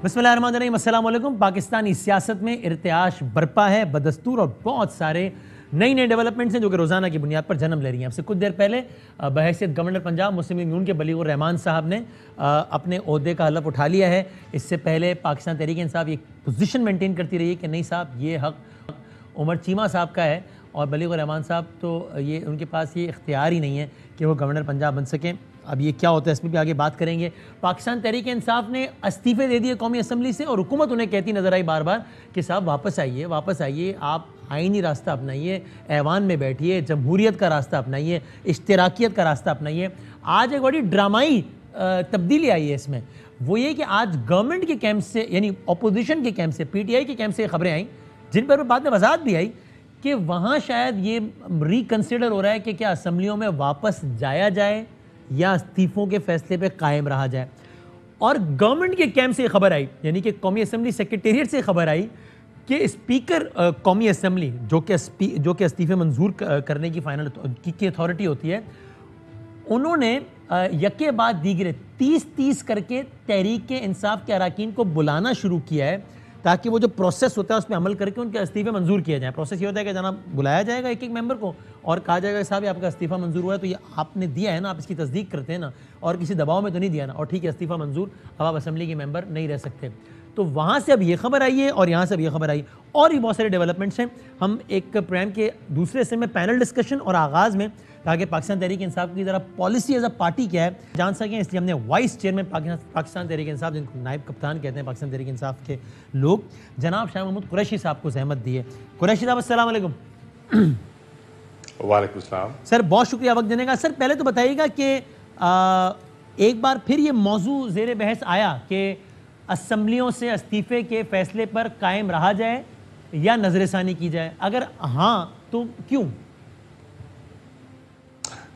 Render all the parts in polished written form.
بسم اللہ الرحمن الرحیم، السلام علیکم۔ پاکستانی سیاست میں ارتعاش برپا ہے بدستور، اور بہت سارے نئی ڈیولپمنٹس ہیں جو کہ روزانہ کی بنیاد پر جنم لے رہی ہیں۔ اب سے کچھ دیر پہلے بحیثیت گورنر پنجاب مسلم لیگ نون کے بلیغ الرحمان صاحب نے اپنے عہدے کا حلف اٹھا لیا ہے۔ اس سے پہلے پاکستان تحریک انصاف یہ پوزیشن مینٹین کرتی رہی ہے کہ نہیں صاحب، یہ حق عمر چیمہ صاحب کا ہے، اور بلیغ الرحمان صاحب تو یہ ان کے پاس یہ اختیار ہی نہیں ہے کہ وہ گورنر پنجاب بن سکیں۔ اب یہ کیا ہوتا ہے اس میں بھی آگے بات کریں گے۔ پاکستان تحریک انصاف نے استعفے دے دیے قومی اسمبلی سے، اور حکومت انہیں کہتی نظر آئی بار بار کہ صاحب واپس آئیے، آپ آئینی راستہ اپنائیے، ایوان میں بیٹھیے، جمہوریت کا راستہ اپنائیے، اشتراکیت کا راستہ اپنائیے۔ آج ایک بڑی ڈرامائی تبدیلی آئی ہے اس میں، وہ یہ کہ آج گورنمنٹ کے کیمپ سے، یعنی اپوزیشن کے کیمپ سے، پی ٹی آئی کے کیمپ سے یہ خبریں آئیں جن پر بعد میں وضاحت بھی آئی کہ وہاں شاید یہ ریکنسیڈر ہو رہا ہے کہ کیا اسمبلیوں میں واپس جایا جائے یا استعفوں کے فیصلے پہ قائم رہا جائے۔ اور گورنمنٹ کے کیمپ سے یہ خبر آئی، یعنی کہ قومی اسمبلی سیکریٹریٹ سے خبر آئی کہ اسپیکر قومی اسمبلی جو کہ استعفے منظور کرنے کی فائنل کی اتھارٹی ہوتی ہے، انہوں نے یکے بعد دیگرے 30 کر کے تحریک انصاف کے اراکین کو بلانا شروع کیا ہے تاکہ وہ جو پروسیس ہوتا ہے اس پہ عمل کر کے ان کے استعفے منظور کیا جائیں۔ پروسیس یہ ہوتا ہے کہ جناب بلایا جائے گا ایک ممبر کو اور کہا جائے گا کہ صاحب آپ کا استعفیٰ منظور ہوا ہے، تو یہ آپ نے دیا ہے نا، آپ اس کی تصدیق کرتے ہیں نا، اور کسی دباؤ میں تو نہیں دیا نا، اور ٹھیک ہے استعفیٰ منظور، اب آپ اسمبلی کے ممبر نہیں رہ سکتے۔ تو وہاں سے اب یہ خبر آئی ہے اور یہاں سے اب یہ خبر آئی، اور بھی بہت سارے ڈیولپمنٹس ہیں۔ ہم ایک پروگرام کے دوسرے حصے میں پینل ڈسکشن اور آغاز میں تاکہ پاکستان تحریک انصاف کی ذرا پالیسی ایز اے پارٹی کیا ہے جان سکیں، اس لیے ہم نے وائس چیئرمین پاکستان تحریک انصاف، جن کو نائب کپتان کہتے ہیں پاکستان تحریک انصاف کے لوگ، جناب شاہ محمود قریشی صاحب کو زحمت دی ہے۔ قریشی صاحب السلام علیکم۔ وعلیکم السلام سر بہت شکریہ وقت دینے کا۔ سر پہلے تو بتائیے گا کہ ایک بار پھر یہ موضوع زیر بحث آیا کہ اسمبلیوں سے استعفے کے فیصلے پر قائم رہا جائے یا نظر ثانی کی جائے، اگر ہاں تو کیوں؟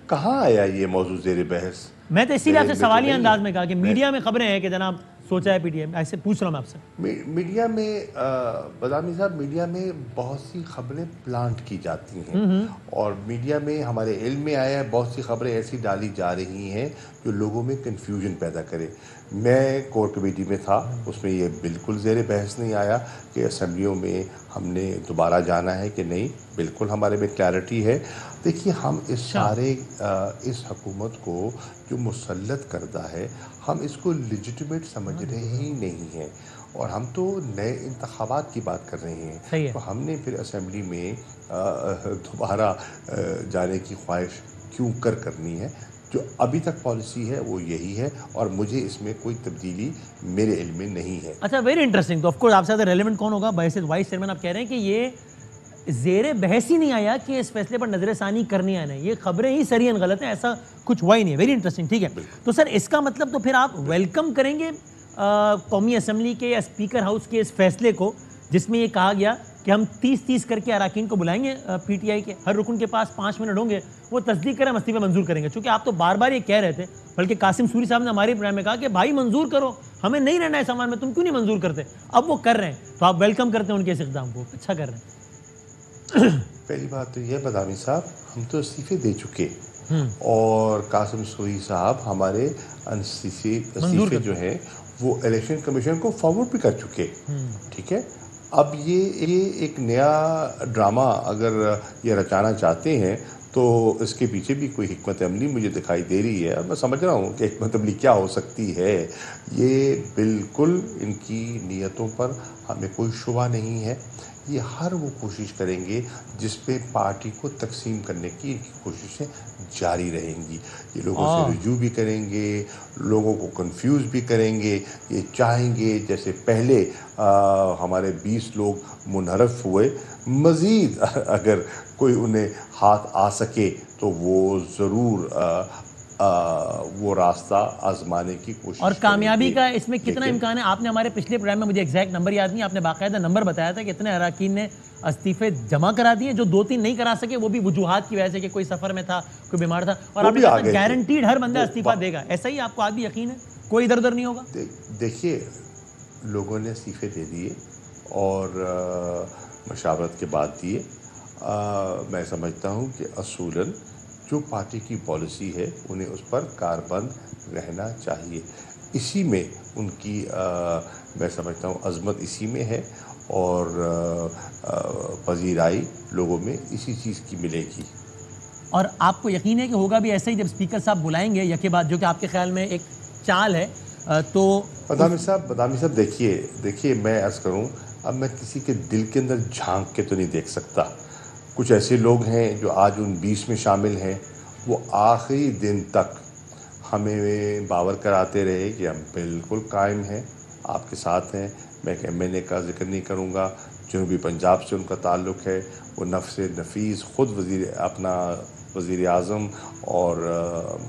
کہاں آیا یہ موضوع زیر بحث؟ میں تو اسی لیے آپ سے سوالیہ انداز میں کہا کہ میڈیا میں خبریں ہیں کہ جناب سوچا ہے پی ٹی ایم، ایسے پوچھ رہا ہوں میں آپ سے۔ میڈیا میں بدامی صاحب، میڈیا میں بہت سی خبریں پلانٹ کی جاتی ہیں، اور میڈیا میں ہمارے علم میں آیا ہے بہت سی خبریں ایسی ڈالی جا رہی ہیں جو لوگوں میں کنفیوژن پیدا کرے۔ میں کور کمیٹی میں تھا، اس میں یہ بالکل زیر بحث نہیں آیا کہ اسمبلیوں میں ہم نے دوبارہ جانا ہے کہ نہیں، بالکل ہمارے میں کلیئرٹی ہے۔ دیکھیے، ہم اس حکومت کو جو مسلط کردہ ہے، ہم اس کو لیجٹیمیٹ سمجھ رہے ہی نہیں ہیں، اور ہم تو نئے انتخابات کی بات کر رہے ہیں۔ تو ہم نے پھر اسمبلی میں دوبارہ جانے کی خواہش کیوں کرنی ہے؟ جو ابھی تک پالیسی ہے وہ یہی ہے، اور مجھے اس میں کوئی تبدیلی میرے علم میں نہیں ہے۔ اچھا، ویری انٹرسٹنگ۔ تو آف کورس آپ سے زیادہ ریلیونٹ کون ہوگا؟ بحیثیت وائس چیئرمین آپ کہہ رہے ہیں کہ یہ زیر بحث ہی نہیں آیا کہ اس فیصلے پر نظر ثانی کرنی ہے، نہیں، یہ خبریں ہی سرین غلط ہیں، ایسا کچھ ہوا ہی نہیں ہے۔ ویری انٹرسٹنگ، ٹھیک ہے۔ تو سر اس کا مطلب تو پھر آپ ویلکم کریں گے قومی اسمبلی کے یا اسپیکر ہاؤس کے اس فیصلے کو جس میں یہ کہا گیا کہ ہم 30 کر کے اراکین کو بلائیں گے، پی ٹی آئی کے ہر رکن کے پاس 5 منٹ ہوں گے، وہ تصدیق کریں، ہم استعفے منظور کریں گے؟ چونکہ آپ تو بار بار یہ کہہ رہے تھے، بلکہ قاسم سوری صاحب نے ہمارے پروگرام میں کہا کہ بھائی منظور کرو، ہمیں نہیں رہنا ہے سامان میں، تم کیوں نہیں منظور کرتے؟ اب وہ کر رہے ہیں، تو آپ ویلکم کرتے ہیں ان کے اس اقدام کو، اچھا کر رہے ہیں۔ پہلی بات تو یہ بدامی صاحب، ہم تو استعفے دے چکے، اور قاسم سوری صاحب ہمارے استعفے جو ہیں وہ الیکشن کمیشن کو فارورڈ بھی کر چکے، ٹھیک ہے۔ اب یہ ایک نیا ڈرامہ اگر یہ رچانا چاہتے ہیں تو اس کے پیچھے بھی کوئی حکمت عملی مجھے دکھائی دے رہی ہے، اور میں سمجھ رہا ہوں کہ حکمت عملی کیا ہو سکتی ہے۔ یہ بالکل ان کی نیتوں پر ہمیں کوئی شبہ نہیں ہے۔ یہ ہر وہ کوشش کریں گے جس پہ پارٹی کو تقسیم کرنے کی ان کی کوششیں جاری رہیں گی۔ یہ لوگوں سے رجوع بھی کریں گے، لوگوں کو کنفیوز بھی کریں گے۔ یہ چاہیں گے جیسے پہلے ہمارے 20 لوگ منحرف ہوئے، مزید اگر کوئی انہیں ہاتھ آ سکے تو وہ ضرور وہ راستہ آزمانے کی کوشش اور کامیابی کا اس میں کتنا امکان ہے؟ آپ نے ہمارے پچھلے پروگرام میں، مجھے ایگزیکٹ نمبر یاد نہیں، آپ نے باقاعدہ نمبر بتایا تھا کہ اتنے اراکین نے استعفے جمع کرا دیے، جو 2-3 نہیں کرا سکے وہ بھی وجوہات کی وجہ سے کہ کوئی سفر میں تھا، کوئی بیمار تھا، اور آپ نے کہا گارنٹیڈ ہر بندہ استعفیٰ دے گا۔ ایسا ہی آپ کو آج بھی یقین ہے کوئی ادھر ادھر نہیں ہوگا؟ دیکھیے، لوگوں نے استعفے دے دیے اور مشاورت کے بعد دیے۔ میں سمجھتا ہوں کہ اصولاً جو پارٹی کی پالیسی ہے انہیں اس پر کاربند رہنا چاہیے۔ اسی میں ان کی میں سمجھتا ہوں عظمت اسی میں ہے، اور پذیرائی لوگوں میں اسی چیز کی ملے گی. اور آپ کو یقین ہے کہ ہوگا بھی ایسا ہی جب اسپیکر صاحب بلائیں گے یکے بعد، جو کہ آپ کے خیال میں ایک چال ہے، تو بدامی صاحب دیکھیے میں عرض کروں، اب میں کسی کے دل کے اندر جھانک کے تو نہیں دیکھ سکتا. کچھ ایسے لوگ ہیں جو آج ان 20 میں شامل ہیں، وہ آخری دن تک ہمیں باور کراتے رہے کہ ہم بالکل قائم ہیں، آپ کے ساتھ ہیں. میں ایک ایم این اے کا ذکر نہیں کروں گا، جنوبی پنجاب سے ان کا تعلق ہے. وہ نفس نفیس خود وزیر اعظم اور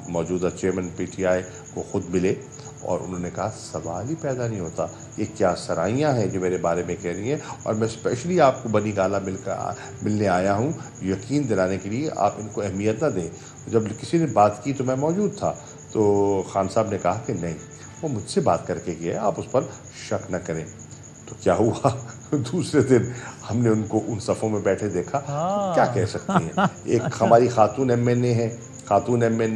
موجودہ چیئرمین پی ٹی آئی کو خود ملے، اور انہوں نے کہا سوال ہی پیدا نہیں ہوتا، یہ کیا سرائیاں ہیں جو میرے بارے میں کہہ رہی ہیں، اور میں اسپیشلی آپ کو بنی گالہ ملنے آیا ہوں یقین دلانے کے لیے آپ ان کو اہمیت نہ دیں. جب کسی نے بات کی تو میں موجود تھا، تو خان صاحب نے کہا کہ نہیں، وہ مجھ سے بات کر کے گیا، آپ اس پر شک نہ کریں. تو کیا ہوا، دوسرے دن ہم نے ان کو ان صفوں میں بیٹھے دیکھا. تو کیا کہہ سکتے ہیں، ایک ہماری خاتون ایم این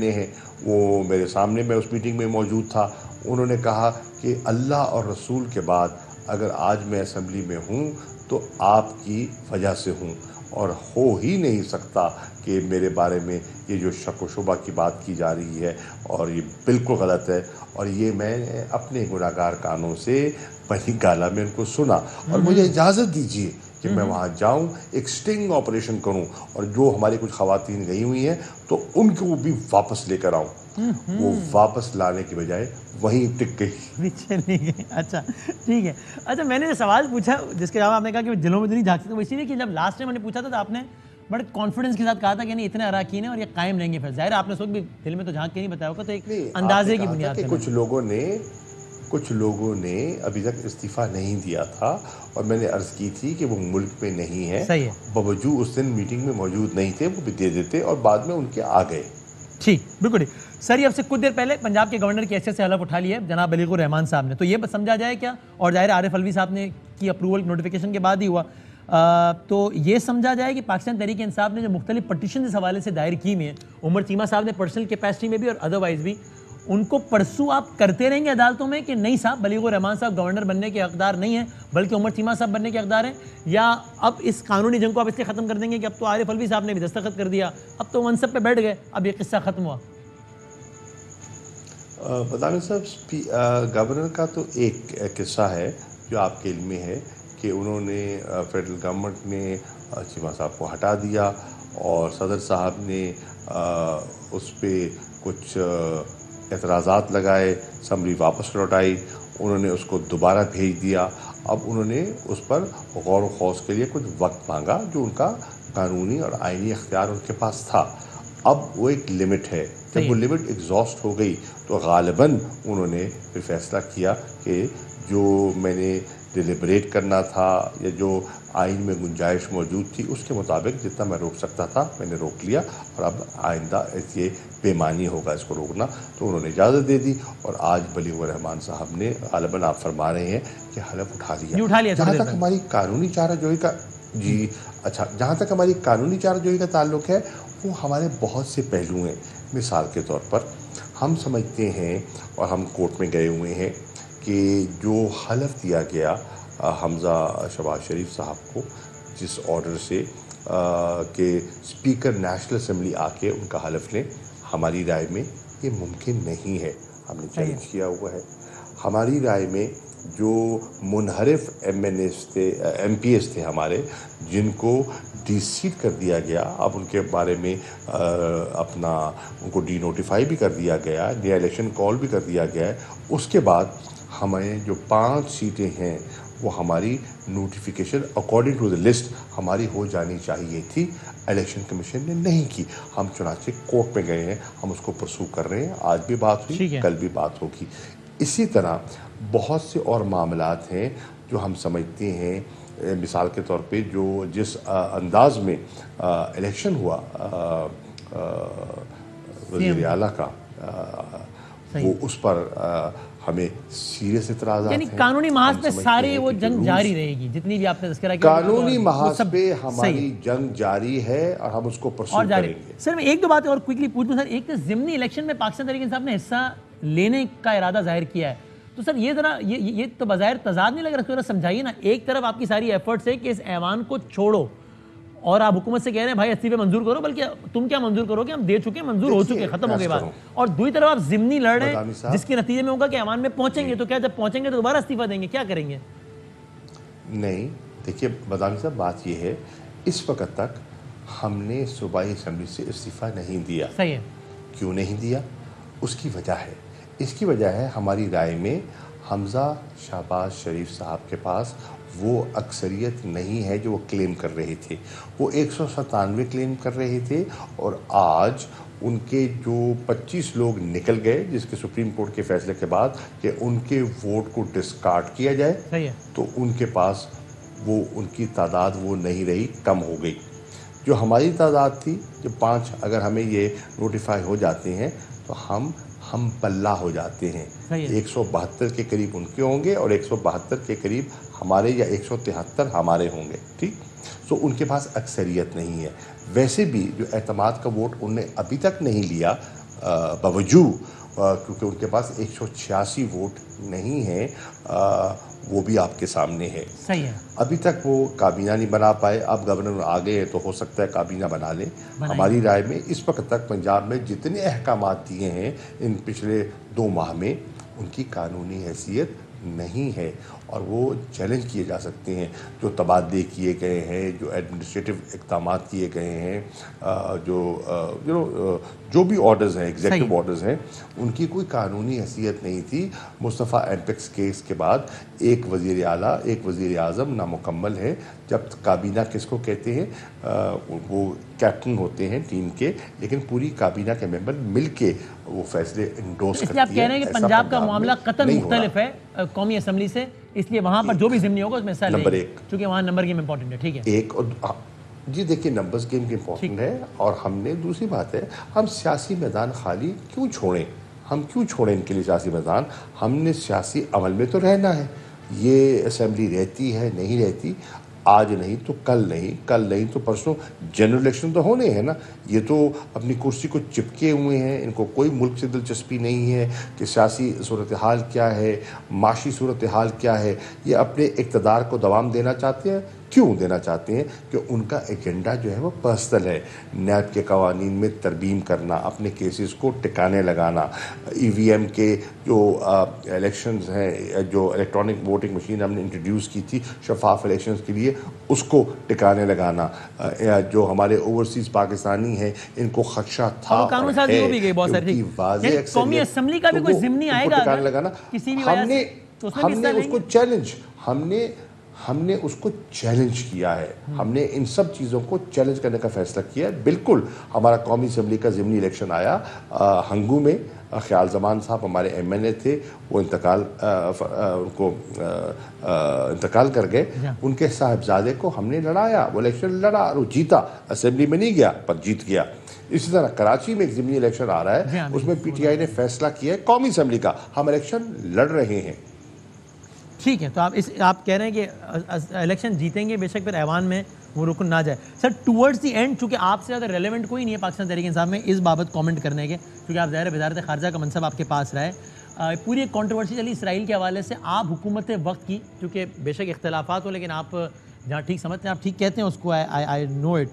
اے ہیں، وہ میرے سامنے، میں اس میٹنگ میں موجود تھا. انہوں نے کہا کہ اللہ اور رسول کے بعد اگر آج میں اسمبلی میں ہوں تو آپ کی وجہ سے ہوں، اور ہو ہی نہیں سکتا کہ میرے بارے میں یہ جو شک و شبہ کی بات کی جا رہی ہے، اور یہ بالکل غلط ہے. اور یہ میں نے اپنے گناہگار کانوں سے بنی گالہ میں ان کو سنا، اور مجھے اجازت دیجیے کہ میں وہاں جاؤں، ایک سٹنگ آپریشن کروں، اور جو ہماری کچھ خواتین گئی ہوئی ہیں تو ان کو بھی واپس لے کر آؤں. وہ واپس لانے کی بجائے وہیں ٹک گئی. چلی گئی. اچھا ٹھیک ہے. اچھا میں نے جو سوال پوچھا جس کے جواب آپ نے کہا کہ دلوں میں تو نہیں جھانک سکتے، وہ اسی لیے کہ جب لاسٹ ٹائم میں نے پوچھا تھا تو آپ نے بڑے کانفیڈنس کے ساتھ کہا تھا کہ نہیں اتنے اراکین ہیں اور یہ قائم رہیں گے. پھر ظاہر آپ نے اس وقت بھی دل میں تو جھانک کے نہیں بتایا ہوگا، تو ایک اندازے کی بنیاد پہ کچھ لوگوں نے ابھی تک استعفیٰ نہیں دیا تھا، اور میں نے عرض کی تھی کہ وہ ملک میں نہیں ہیں. صحیح ہے. باوجود اس دن میٹنگ میں موجود نہیں تھے، وہ بھی دے دیتے، اور بعد میں ان کے آ گئے. ٹھیک، بالکل ٹھیک. سر یہ اب سے کچھ دیر پہلے پنجاب کے گورنر کی حیثیت سے حلف اٹھا لیا ہے جناب بلیغ الرحمان صاحب نے، تو یہ سمجھا جائے کیا، اور ظاہر عارف علوی صاحب نے کی اپروول نوٹیفیکیشن کے بعد ہی ہوا، تو یہ سمجھا جائے کہ پاکستان تحریک انصاف نے جو مختلف پٹیشن اس حوالے سے دائر کی ہوئی ہیں، عمر چیمہ صاحب نے پرسنل کیپیسٹی میں بھی اور ادروائز بھی، ان کو پرسو آپ کرتے رہیں گے عدالتوں میں کہ نہیں صاحب بلیغ الرحمان صاحب گورنر بننے کے حقدار نہیں ہیں بلکہ عمر چیمہ صاحب بننے کے حقدار ہیں، یا اب اس قانونی جنگ کو آپ اس لیے ختم کر دیں گے کہ اب تو عارف علوی صاحب نے بھی دستخط کر دیا، اب تو منصب پہ بیٹھ گئے، اب یہ قصہ ختم ہوا؟ بدامی صاحب، گورنر کا تو ایک قصہ ہے جو آپ کے علم میں ہے کہ انہوں نے فیڈرل گورنمنٹ نے چیمہ صاحب کو ہٹا دیا، اور صدر صاحب نے اس پہ کچھ اعتراضات لگائے، اسمبلی واپس لوٹائی، انہوں نے اس کو دوبارہ بھیج دیا. اب انہوں نے اس پر غور و خوض کے لیے کچھ وقت مانگا، جو ان کا قانونی اور آئینی اختیار ان کے پاس تھا. اب وہ ایک لمٹ ہے، جب وہ لمٹ ایگزاسٹ ہو گئی تو غالباً انہوں نے پھر فیصلہ کیا کہ جو میں نے ڈیلیبریٹ کرنا تھا یا جو آئین میں گنجائش موجود تھی اس کے مطابق جتنا میں روک سکتا تھا میں نے روک لیا، اور اب آئندہ یہ بےمانی ہوگا اس کو روکنا. تو انہوں نے اجازت دے دی، اور آج بلیغ الرحمان صاحب نے غالباً آپ فرما رہے ہیں کہ حلف اٹھا لیا. جہاں تک ہماری قانونی چارہ جوئی کا جہاں تک ہماری قانونی چارہ جوئی کا تعلق ہے، وہ ہمارے بہت سے پہلو ہیں. مثال کے طور پر ہم سمجھتے ہیں، اور ہم کورٹ میں گئے ہوئے ہیں، کہ جو حلف دیا گیا حمزہ شہباز شریف صاحب کو، جس آرڈر سے کہ اسپیکر نیشنل اسمبلی آ کے ان کا حلف لیں، ہماری رائے میں یہ ممکن نہیں ہے. ہم نے چیلنج کیا ہوا ہے. ہماری رائے میں جو منحرف ایم پی ایس تھے ہمارے، جن کو ڈی سیٹ کر دیا گیا، اب ان کے بارے میں ان کو ڈی نوٹیفائی بھی کر دیا گیا، نیا الیکشن کال بھی کر دیا گیا ہے. اس کے بعد ہمیں جو 5 سیٹیں ہیں وہ ہماری notification according to the list ہماری ہو جانی چاہیے تھی. الیکشن کمیشن نے نہیں کی. ہم چنانچہ کورٹ میں گئے ہیں، ہم اس کو پرسو کر رہے ہیں. آج بھی بات ہوئی، کل بھی بات ہوگی. اسی طرح بہت سے اور معاملات ہیں جو ہم سمجھتے ہیں. مثال کے طور پہ جس انداز میں الیکشن ہوا وزیر اعلیٰ کا، وہ اس پر ہمیں سیریس اعتراضات ہیں. یعنی قانونی محاذ پہ ساری وہ جنگ جاری رہے گی، جتنی بھی آپ نے تذکرہ کیا. قانونی محاذ پہ ہماری جنگ جاری ہے اور ہم اس کو پرسو کریں گے. سر میں ایک دو باتیں اور کوئکلی پوچھ لوں. سر ایک تو ضمنی الیکشن میں پاکستان تحریک انصاف نے حصہ لینے کا ارادہ ظاہر کیا ہے. تو سر یہ ذرا یہ تو بظاہر تضاد نہیں لگ رہا, سمجھائیے نا. ایک طرف آپ کی ساری ایفرٹس ہے کہ اس ایوان کو چھوڑو, اور آپ حکومت سے کہہ رہے ہیں بھائی استعفے منظور کرو, بلکہ تم کیا منظور کرو گے, ہم دے چکے, منظور ہو چکے, ختم ہو گئی بات. اور دوسری طرف آپ ضمنی لڑ رہے ہیں جس کے نتیجے میں ہوگا کہ ایوان میں پہنچیں گے, تو کیا جب پہنچیں گے تو دوبارہ استعفیٰ دیں گے, کیا کریں گے؟ نہیں دیکھیے بدامی صاحب, بات یہ ہے اس وقت تک ہم نے صوبائی اسمبلی سے استعفیٰ نہیں دیا. صحیح ہے. کیوں نہیں دیا؟ اس کی وجہ ہے, اس کی وجہ ہے ہماری رائے میں حمزہ شہباز شریف صاحب کے پاس وہ اکثریت نہیں ہے جو وہ کلیم کر رہے تھے. وہ 197 کلیم کر رہے تھے, اور آج ان کے جو 25 لوگ نکل گئے جس کے سپریم کورٹ کے فیصلے کے بعد کہ ان کے ووٹ کو ڈسکارڈ کیا جائے, تو ان کے پاس وہ ان کی تعداد وہ نہیں رہی, کم ہو گئی. جو ہماری تعداد تھی, جو 5 اگر ہمیں یہ نوٹیفائی ہو جاتے ہیں تو ہم پلہ ہو جاتے ہیں. 172 کے قریب ان کے ہوں گے اور 172 کے قریب ہمارے, یا 173 ہمارے ہوں گے. ٹھیک, تو ان کے پاس اکثریت نہیں ہے. ویسے بھی جو اعتماد کا ووٹ انہوں نے ابھی تک نہیں لیا, باوجود کیونکہ ان کے پاس 186 ووٹ نہیں ہیں, وہ بھی آپ کے سامنے ہے. صحیح ہے. ابھی تک وہ کابینہ نہیں بنا پائے. اب گورنر آ گئے ہیں تو ہو سکتا ہے کابینہ بنا لیں. ہماری رائے میں اس وقت تک پنجاب میں جتنے احکامات دیے ہیں ان پچھلے 2 ماہ میں, ان کی قانونی حیثیت نہیں ہے, اور وہ چیلنج کیے جا سکتے ہیں. جو تبادلے کیے گئے ہیں, جو ایڈمنسٹریٹو اقدامات کیے گئے ہیں, جو بھی آرڈرز ہیں, ایگزیکٹو آرڈرز ہیں, ان کی کوئی قانونی حیثیت نہیں تھی. مصطفیٰ ایمپیکس کیس کے بعد ایک وزیر اعلیٰ, ایک وزیر اعظم نامکمل ہے. جب کابینہ کس کو کہتے ہیں, وہ کیپٹن ہوتے ہیں ٹیم کے, لیکن پوری کابینہ کے ممبر مل کے وہ فیصلے انڈورس کرتی ہے. اس لیے آپ کہہ رہے ہیں کہ پنجاب کا معاملہ قطعاً مختلف ہے قومی اسمبلی سے, اس لیے وہاں پر جو بھی ضمنی ہوگا اس میں حصہ لیں گے, کیونکہ وہاں نمبر گیم امپورٹنٹ ہے. ٹھیک ہے. ایک جی دیکھیے نمبرز گیم کی امپورٹنٹ ہے, اور ہم نے دوسری بات ہے, ہم سیاسی میدان خالی کیوں چھوڑیں, ہم کیوں چھوڑیں ان کے لیے سیاسی میدان. ہم نے سیاسی عمل میں تو رہنا ہے. یہ اسمبلی رہتی ہے نہیں رہتی, آج نہیں تو کل نہیں, کل نہیں تو پرسوں, جنرل الیکشن تو ہونے ہیں نا. یہ تو اپنی کرسی کو چپکے ہوئے ہیں, ان کو کوئی ملک سے دلچسپی نہیں ہے کہ سیاسی صورتحال کیا ہے, معاشی صورتحال کیا ہے. یہ اپنے اقتدار کو دوام دینا چاہتے ہیں. کیوں دینا چاہتے ہیں؟ کہ ان کا ایجنڈا جو ہے وہ پرسنل ہے. نیب کے قوانین میں ترمیم کرنا, اپنے کیسز کو ٹکانے لگانا, ای وی ایم کے جو الیکشنز ہیں, جو الیکٹرانک ووٹنگ مشین ہم نے انٹروڈیوس کی تھی شفاف الیکشنز کے لیے, اس کو ٹکانے لگانا. جو ہمارے اوورسیز پاکستانی ہیں ان کو خدشہ تھا اور ہے واضح قومی اسمبلی کا بھی کوئی ضمنی آئے گا ٹکانے لگانا. ہم نے اس کو چیلنج, ہم نے اس کو چیلنج کیا ہے. ہم نے ان سب چیزوں کو چیلنج کرنے کا فیصلہ کیا ہے. بالکل ہمارا قومی اسمبلی کا ضمنی الیکشن آیا ہنگو میں, خیال زمان صاحب ہمارے ایم این اے تھے, وہ انتقال کر گئے. ان کے صاحبزادے کو ہم نے لڑایا, وہ الیکشن لڑا اور وہ جیتا. اسمبلی میں نہیں گیا پر جیت گیا. اسی طرح کراچی میں ایک ضمنی الیکشن آ رہا ہے, اس میں پی ٹی آئی نے فیصلہ کیا ہے قومی اسمبلی کا. ہم الیکشن لڑ رہے ہیں. ٹھیک ہے. تو آپ کہہ رہے ہیں کہ الیکشن جیتیں گے, بے شک پھر ایوان میں وہ رکن نہ جائے. سر ٹورڈز دی اینڈ, چونکہ آپ سے زیادہ ریلیونٹ کوئی نہیں ہے پاکستان تحریک انصاف میں اس بابت کامنٹ کرنے کے, کیونکہ آپ ظاہر وزارت خارجہ کا منصب آپ کے پاس رہا ہے. پوری ایک کانٹروورسی چلی اسرائیل کے حوالے سے. آپ حکومت وقت کی, کیونکہ بے شک اختلافات ہو لیکن آپ جہاں ٹھیک سمجھتے ہیں آپ ٹھیک کہتے ہیں اس کو, آئی نو اٹ.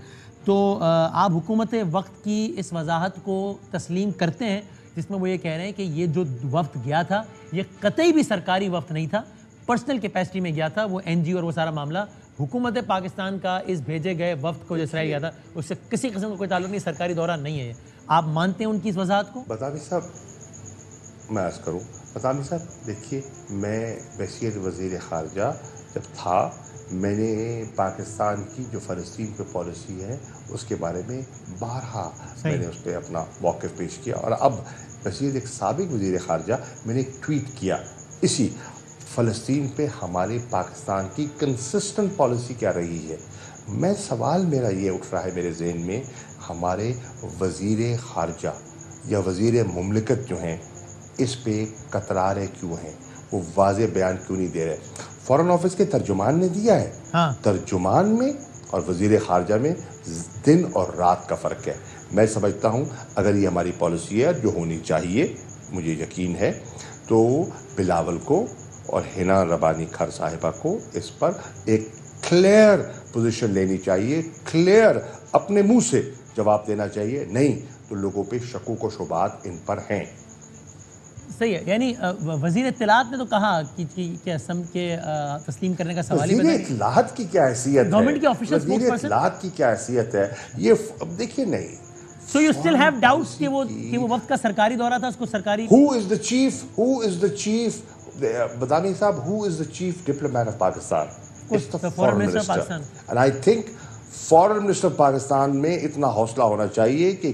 تو آپ حکومت وقت کی اس وضاحت کو تسلیم کرتے ہیں جس میں وہ یہ کہہ رہے ہیں کہ یہ جو وفد گیا تھا یہ قطعی بھی سرکاری وفد نہیں تھا, پرسنل کیپیسٹی میں گیا تھا, وہ این جی او اور وہ سارا معاملہ حکومت پاکستان کا اس بھیجے گئے وفد کو جو اسرائیل گیا تھا اس سے کسی قسم کا کوئی تعلق نہیں, سرکاری دورہ نہیں ہے. آپ مانتے ہیں ان کی اس وضاحت کو؟ بطامی صاحب میں عرض کروں, بطامی صاحب دیکھیے, میں بحیثیت وزیر خارجہ جب تھا, میں نے پاکستان کی جو فلسطین پہ پالیسی ہے اس کے بارے میں بارہا میں نے اس پہ اپنا موقف پیش کیا, اور اب بحیثیت ایک سابق وزیر خارجہ میں نے ایک ٹویٹ کیا اسی فلسطین پہ ہمارے پاکستان کی کنسسٹنٹ پالیسی کیا رہی ہے. میں سوال میرا یہ اٹھ رہا ہے میرے ذہن میں, ہمارے وزیر خارجہ یا وزیر مملکت جو ہیں اس پہ کترارے کیوں ہیں, وہ واضح بیان کیوں نہیں دے رہے. فارن آفس کے ترجمان نے دیا ہے, ترجمان میں اور وزیر خارجہ میں دن اور رات کا فرق ہے. میں سمجھتا ہوں اگر یہ ہماری پالیسی ہے جو ہونی چاہیے, مجھے یقین ہے تو بلاول کو اور حنا ربانی کھر صاحبہ کو اس پر ایک کلیئر پوزیشن لینی چاہیے، کلیئر اپنے منہ سے جواب دینا چاہیے، نہیں تو لوگوں پہ شکوک و شبہات ان پر ہیں۔ صحیح ہے، یعنی وزیر اطلاعات نے تو کہا کہ اسم کے تسلیم کرنے کا سوال ہی وزیر اطلاعات کی کیا حیثیت ہے؟ گورنمنٹ کے آفیشل وزیر اطلاعات کی کیا حیثیت ہے؟ یہ اب دیکھیے نہیں، so you still have doubts کہ وہ وقت کا سرکاری دورہ تھا، اس کو سرکاری who is the chief بدانی صاحب who is the chief diplomat of Pakistan? It's the foreign minister. And I think foreign minister Pakistan میں اتنا حوصلہ ہونا چاہیے کہ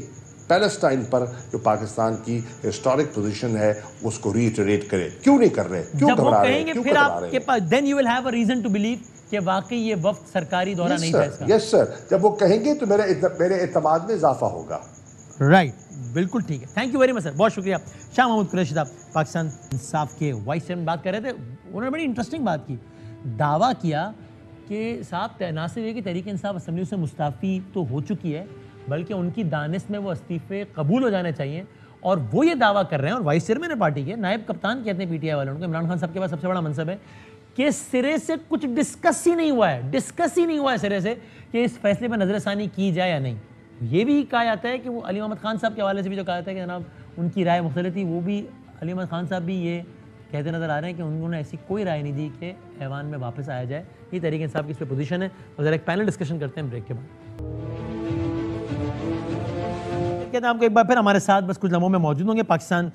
پیلسٹائن پر جو پاکستان کی ہسٹورک پوزیشن ہے اس کو ریٹریٹ کرے۔ کیوں نہیں کر رہے؟ کیوں گھبرا رہے ہیں؟ پھر آپ کے پاس then you will have a reason to believe کہ واقعی یہ وقت سرکاری دورہ نہیں تھا اس کا۔ یس سر، جب وہ کہیں گے تو میرے اعتماد میں اضافہ ہوگا۔ رائٹ، بالکل ٹھیک ہے، تھینک یو ویری مچ سر، بہت شکریہ۔ شاہ محمود قریشی صاحب پاکستان انصاف کے وائس چیئرمین بات کر رہے تھے، انہوں نے بڑی انٹرسٹنگ بات کی، دعویٰ کیا کہ صاحب نہ صرف یہ کہ تحریک انصاف اسمبلی سے مستعفی تو ہو چکی ہے بلکہ ان کی دانست میں وہ استعفے قبول ہو جانے چاہیے، اور وہ یہ دعویٰ کر رہے ہیں، اور وائس چیئرمین ہے پارٹی کے، نائب کپتان کہتے ہیں پی ٹی آئی والوں کو، عمران خان صاحب کے پاس سب سے بڑا منصب ہے، کہ سرے سے کچھ ڈسکس ہی نہیں ہوا ہے سرے سے کہ اس فیصلے پر نظر ثانی کی جائے یا نہیں۔ یہ بھی کہا جاتا ہے کہ وہ علی محمد خان صاحب کے حوالے سے بھی جو کہا جاتا ہے کہ جناب ان کی رائے مختلف تھی، وہ بھی علی محمد خان صاحب بھی یہ کہتے نظر آ رہے ہیں کہ انہوں نے ایسی کوئی رائے نہیں دی کہ ایوان میں واپس آیا جائے۔ یہ تحریک انصاف کی اس پہ پوزیشن ہے، اور ذرا ایک پینل ڈسکشن کرتے ہیں بریک کے بعد۔ کہتے ہیں آپ کو ایک بار پھر ہمارے ساتھ بس کچھ لمحوں میں موجود ہوں گے پاکستان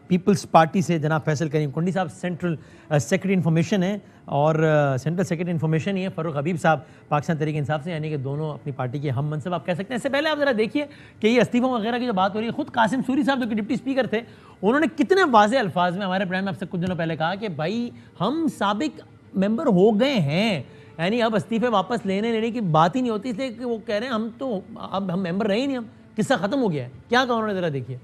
پیپلز پارٹی سے جناب فیصل کریم کنڈی صاحب سینٹرل سیکرٹری انفارمیشن ہیں، اور سینٹرل سیکرٹری انفارمیشن ہی ہے فاروق حبیب صاحب پاکستان تحریک انصاف سے، یعنی کہ دونوں اپنی پارٹی کے ہم منصب آپ کہہ سکتے ہیں۔ اس سے پہلے آپ ذرا دیکھیے کہ یہ استعفوں وغیرہ کی جو بات ہو رہی ہے، خود قاسم سوری صاحب جو کہ ڈپٹی اسپیکر تھے، انہوں نے کتنے واضح الفاظ میں ہمارے پروگرام میں آپ سے کچھ دنوں پہلے کہا کہ بھائی ہم سابق ممبر ہو گئے ہیں، یعنی اب استعفے واپس لینے کی بات ہی نہیں ہوتی، اس لیے کہ وہ کہہ رہے ہیں ہم تو اب ہم ممبر رہے ہی نہیں، ہم قصہ ختم ہو گیا ہے۔ کیا کہا انہوں نے، ذرا دیکھیے۔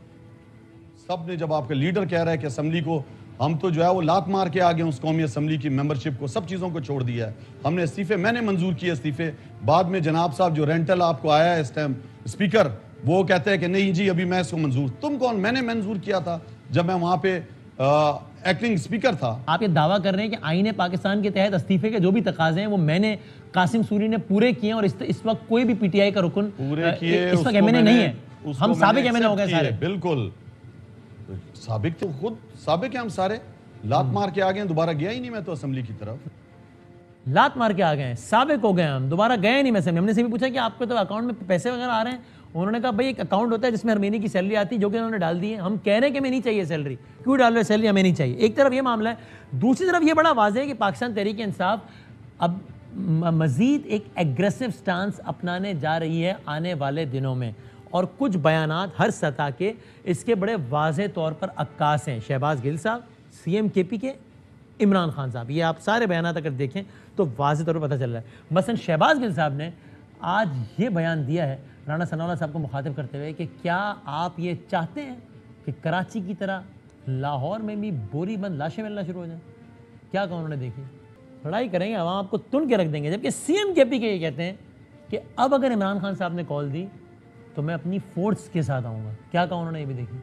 سب نے جب آپ کا لیڈر کہہ رہا ہے کہ اسمبلی کو ہم تو جو ہے وہ لات مار کے آگے اس قومی اسمبلی کی ممبرشپ کو سب چیزوں کو چھوڑ دیا ہے، ہم نے استعفے، میں نے منظور کیے استعفے، بعد میں جناب صاحب جو رینٹل آپ کو آیا ہے اس ٹائم اسپیکر، وہ کہتے ہیں کہ نہیں جی ابھی میں اس کو منظور، تم کون؟ میں نے منظور کیا تھا جب میں وہاں پہ ایکٹنگ اسپیکر تھا۔ آپ یہ دعویٰ کر رہے ہیں کہ آئین پاکستان کے تحت استعفے کے جو بھی تقاضے ہیں وہ میں نے قاسم سوری نے پورے کیے ہیں، اور اس وقت کوئی بھی پی ٹی آئی کا رکن پورے کیے، اس وقت ایم این اے نہیں ہے، ہم سابق ایم این اے ہو گئے سارے۔ بالکل سابق، تو خود سابق ہیں ہم سارے، لات مار کے آگئے ہیں، دوبارہ گیا ہی نہیں میں تو اسمبلی کی طرف، لات مار کے آگئے ہیں، سابق ہو گئے ہم، دوبارہ گئے نہیں میں سے۔ ہم نے سے بھی پوچھا کہ آپ کے تو اکاؤنٹ میں پیسے وغیرہ آ رہے ہیں، انہوں نے کہا بھائی ایک اکاؤنٹ ہوتا ہے جس میں ہر مہینے کی سیلری آتی ہے جو کہ انہوں نے ڈال دی ہے، ہم کہہ رہے ہیں کہ ہمیں نہیں چاہیے سیلری، کیوں ڈال رہے سیلری، ہمیں نہیں چاہیے۔ ایک طرف یہ معاملہ ہے، دوسری طرف یہ بڑا واضح ہے کہ پاکستان تحریک انصاف اب مزید ایک ایگریسو سٹانس اپنانے جا رہی ہے آنے والے دنوں میں، اور کچھ بیانات ہر سطح کے اس کے بڑے واضح طور پر عکاس ہیں۔ شہباز گل صاحب، سی ایم کے پی کے، عمران خان صاحب، یہ آپ سارے بیانات اگر دیکھیں تو واضح طور پر پتہ چل رہا ہے۔ مثلا شہباز گل صاحب نے آج یہ بیان دیا ہے رانا ثناء اللہ صاحب کو مخاطب کرتے ہوئے کہ کیا آپ یہ چاہتے ہیں کہ کراچی کی طرح لاہور میں بھی بوری بند لاشیں ملنا شروع ہو جائیں؟ کیا کہا انہوں نے، دیکھیں، لڑائی کریں گے، عوام آپ کو تن کے رکھ دیں گے۔ جبکہ سی ایم کے پی کے یہ کہتے ہیں کہ اب اگر عمران خان صاحب نے کال دی تو میں اپنی فورس کے ساتھ آؤں گا۔ کیا کہا انہوں نے، یہ بھی دیکھیں۔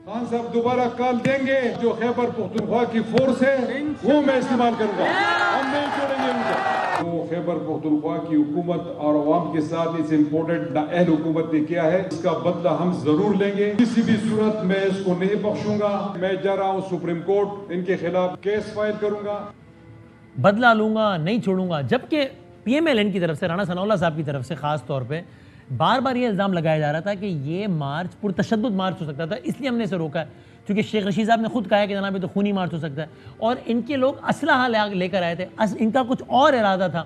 خان صاحب دوبارہ کال دیں گے، جو خیبر پختونخوا کی فورس ہے وہ میں استعمال کروں گا، ہم نہیں چھوڑیں گے ان کو۔ وہ خیبر پختونخوا کی حکومت اور عوام کے ساتھ اس امپورٹنٹ نااہل حکومت نے کیا ہے، اس کا بدلہ ہم ضرور لیں گے، کسی بھی صورت میں اس کو نہیں بخشوں گا۔ میں جا رہا ہوں سپریم کورٹ، ان کے خلاف کیس فائل کروں گا، بدلہ لوں گا، نہیں چھوڑوں گا۔ جبکہ پی ایم ایل این کی طرف سے، رانا ثناء اللہ صاحب کی طرف سے خاص طور پہ بار بار یہ الزام لگایا جا رہا تھا کہ یہ مارچ پرتشدد مارچ ہو سکتا تھا، اس لیے ہم نے اسے روکا ہے، کیونکہ شیخ رشید صاحب نے خود کہا ہے کہ جناب یہ تو خونی مارچ ہو سکتا ہے، اور ان کے لوگ اسلحہ لے کر آئے تھے، ان کا کچھ اور ارادہ تھا۔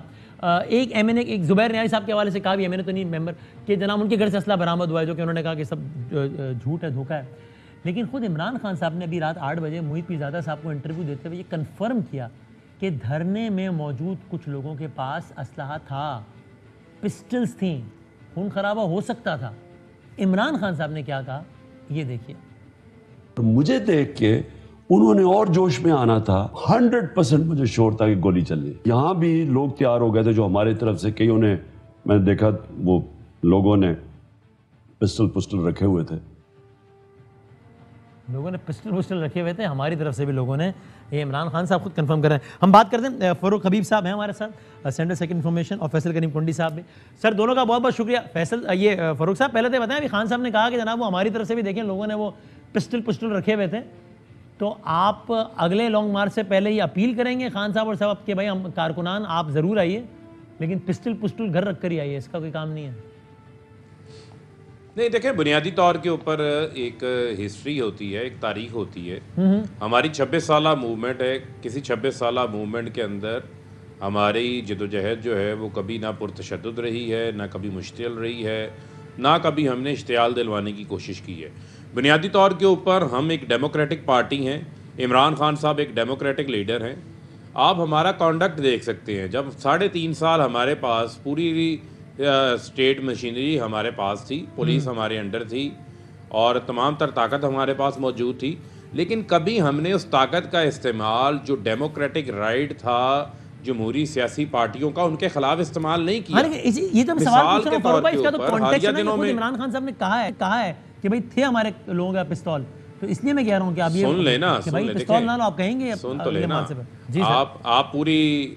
ایک ایم این اے، ایک زبیر نیازی صاحب کے حوالے سے کہا بھی، ایم این اے تو نہیں ممبر، کہ جناب ان کے گھر سے اسلحہ برآمد ہوا ہے، جو کہ انہوں نے کہا کہ سب جھوٹ ہے، دھوکہ ہے۔ لیکن خود عمران خان صاحب نے ابھی رات 8 بجے محیط پیرزادہ صاحب کو انٹرویو دیتے ہوئے یہ کنفرم کیا کہ دھرنے میں موجود کچھ لوگوں کے پاس اسلحہ تھا، پسٹلز تھیں، خون خرابہ ہو سکتا تھا۔ عمران خان صاحب نے کیا کہا، یہ دیکھیے۔ مجھے دیکھ کے انہوں نے اور جوش میں آنا تھا، 100% مجھے شور تھا کہ گولی چلنی۔ یہاں بھی لوگ تیار ہو گئے تھے جو ہمارے طرف سے، کئیوں نے، میں نے دیکھا وہ لوگوں نے پسٹل رکھے ہوئے تھے، لوگوں نے پسٹل رکھے ہوئے تھے, ہماری طرف سے بھی لوگوں نے. یہ عمران خان صاحب خود کنفرم کر رہے ہیں. ہم بات کرتے ہیں فاروق حبیب صاحب ہیں ہمارے ساتھ, سینٹر سیکنڈ انفارمیشن, اور فیصل کریم کنڈی صاحب بھی. سر دونوں کا بہت بہت شکریہ. فیصل یہ فاروق صاحب پہلے تو بتائیں, ابھی خان صاحب نے کہا کہ جناب وہ ہماری طرف سے بھی دیکھیں لوگوں نے وہ پسٹل رکھے ہوئے تھے, تو آپ اگلے لانگ مارچ سے پہلے یہ اپیل کریں گے خان صاحب اور صاحب کہ بھائی ہم کارکنان آپ ضرور آئیے, لیکن پسٹل گھر رکھ کر ہی آئیے, اس کا کوئی کام نہیں ہے؟ نہیں دیکھیں, بنیادی طور کے اوپر ایک ہسٹری ہوتی ہے, ایک تاریخ ہوتی ہے. ہماری 26 سالہ موومنٹ ہے. کسی 26 سالہ موومنٹ کے اندر ہماری جدوجہد جو ہے وہ کبھی نہ پرتشدد رہی ہے, نہ کبھی مشتعل رہی ہے, نہ کبھی ہم نے اشتعال دلوانے کی کوشش کی ہے. بنیادی طور کے اوپر ہم ایک ڈیموکریٹک پارٹی ہیں. عمران خان صاحب ایک ڈیموکریٹک لیڈر ہیں. آپ ہمارا کانڈکٹ دیکھ سکتے ہیں. جب 3.5 سال ہمارے پاس پوری اسٹیٹ مشینری ہمارے پاس تھی, پولیس ہمارے انڈر تھی, اور تمام تر طاقت ہمارے پاس موجود تھی, لیکن کبھی ہم نے اس طاقت کا استعمال جو ڈیموکریٹک رائٹ تھا جمہوری سیاسی پارٹیوں کا, ان کے خلاف استعمال نہیں کیا. یہ جو سوال پوچھ رہا ہوں بھائی, اس کا تو کانٹیکسٹ ہے کہ خود عمران خان صاحب نے کہا ہے کہ بھائی تھے ہمارے لوگوں کا پستول, تو اس لیے میں کہہ رہا ہوں کہ آپ یہ سن لینا, کہ بھائی پستول نہ لو, آپ کہیں گے سن تو لینا. آپ پوری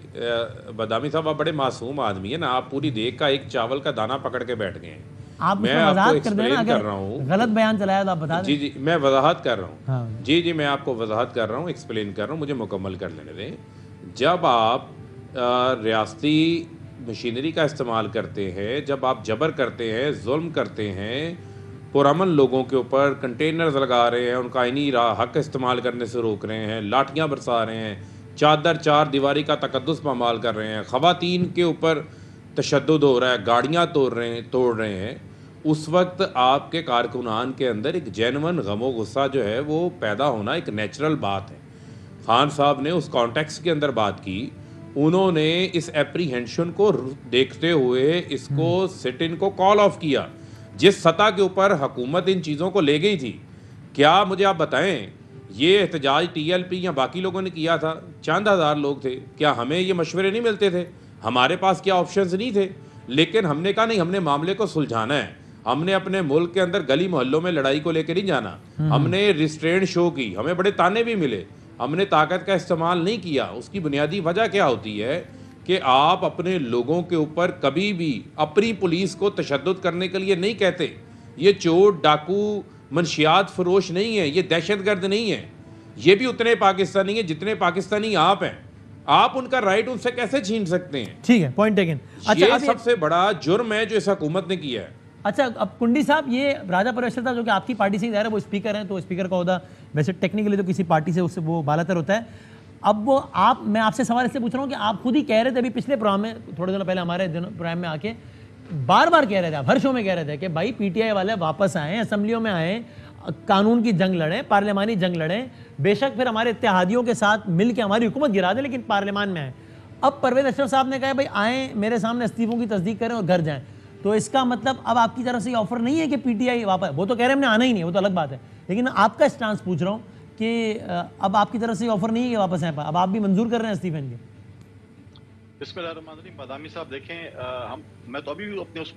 بدامی صاحب آپ بڑے معصوم آدمی ہیں نا, آپ پوری دیکھ کا ایک چاول کا دانہ پکڑ کے بیٹھ گئے ہیں. آپ میں آپ کو ایکسپلین کر رہا ہوں, غلط بیان چلایا تو آپ بتا دیں. جی میں وضاحت کر رہا ہوں. جی میں آپ کو وضاحت کر رہا ہوں, ایکسپلین کر رہا ہوں, مجھے مکمل کر لینے دیں. جب آپ ریاستی مشینری کا استعمال کرتے ہیں, جب آپ جبر کرتے ہیں, ظلم کرتے ہیں, پرامن لوگوں کے اوپر کنٹینرز لگا رہے ہیں, ان کا آئینی حق استعمال کرنے سے روک رہے ہیں, لاٹھیاں برسا رہے ہیں, چار دیواری کا تقدس پامال کر رہے ہیں, خواتین کے اوپر تشدد ہو رہا ہے, گاڑیاں توڑ رہے ہیں, اس وقت آپ کے کارکنان کے اندر ایک جینون غم و غصہ جو ہے وہ پیدا ہونا ایک نیچرل بات ہے. خان صاحب نے اس کانٹیکس کے اندر بات کی, انہوں نے اس اپریہنشن کو دیکھتے ہوئے اس کو سٹ ان کو کال آف کیا. جس سطح کے اوپر حکومت ان چیزوں کو لے گئی تھی, کیا مجھے آپ بتائیں یہ احتجاج ٹی ایل پی یا باقی لوگوں نے کیا تھا؟ چند ہزار لوگ تھے. کیا ہمیں یہ مشورے نہیں ملتے تھے؟ ہمارے پاس کیا آپشنز نہیں تھے؟ لیکن ہم نے کہا نہیں, ہم نے معاملے کو سلجھانا ہے. ہم نے اپنے ملک کے اندر گلی محلوں میں لڑائی کو لے کے نہیں جانا. ہم نے ریسٹرینٹ شو کی, ہمیں بڑے تانے بھی ملے, ہم نے طاقت کا استعمال نہیں کیا. اس کی بنیادی وجہ کیا ہوتی ہے کہ آپ اپنے لوگوں کے اوپر کبھی بھی اپنی پولیس کو تشدد کرنے کے لیے نہیں کہتے. یہ چور ڈاکو منشیات فروش نہیں ہے, یہ دہشت گرد نہیں ہے, یہ بھی اتنے پاکستانی ہیں جتنے پاکستانی آپ ہیں. آپ ان کا رائٹ ان سے کیسے چھین سکتے ہیں؟ ٹھیک ہے, پوائنٹ ٹیکن. یہ سب سے بڑا جرم ہے جو اس حکومت نے کیا ہے. اچھا اب کنڈی صاحب, یہ راجہ پرویشر صاحب جو کہ آپ کی پارٹی سے ظاہر ہے وہ اسپیکر ہیں, تو اسپیکر کا عہدہ ویسے ٹیکنیکلی تو کسی پارٹی سے اس سے وہ بالاتر ہوتا ہے. اب وہ میں آپ سے سوال اس سے پوچھ رہا ہوں کہ آپ خود ہی کہہ رہے تھے ابھی پچھلے پروگرام میں, تھوڑے دنوں پہلے ہمارے پروگرام میں آ کے بار کہہ رہے تھے, آپ ہر شو میں کہہ رہے تھے کہ بھائی پی ٹی آئی والے واپس آئیں, اسمبلیوں میں آئیں, قانون کی جنگ لڑیں, پارلیمانی جنگ لڑیں, بے شک پھر ہمارے اتحادیوں کے ساتھ مل کے ہماری حکومت گرا دیں, لیکن پارلیمان میں آئیں. اب پرویز اشرف صاحب نے کہا بھائی آئیں, میرے سامنے استعفوں کی تصدیق کریں اور گھر جائیں. تو اس کا مطلب اب آپ کی طرف سے یہ آفر نہیں ہے کہ پی ٹی آئی واپس, وہ تو کہہ رہے ہیں ہم نے آنا ہی نہیں, وہ تو الگ بات ہے, لیکن میں آپ کا اسٹانس پوچھ رہا ہوں کہ اب آپ کی طرف سے یہ آفر نہیں ہے کہ واپس آئیں, اب آپ بھی منظور کر رہے ہیں استعفے کے؟ بسم اللہ الرحمن الرحیم. بادامی صاحب دیکھیں, میں تو ابھی بھی اپنے اس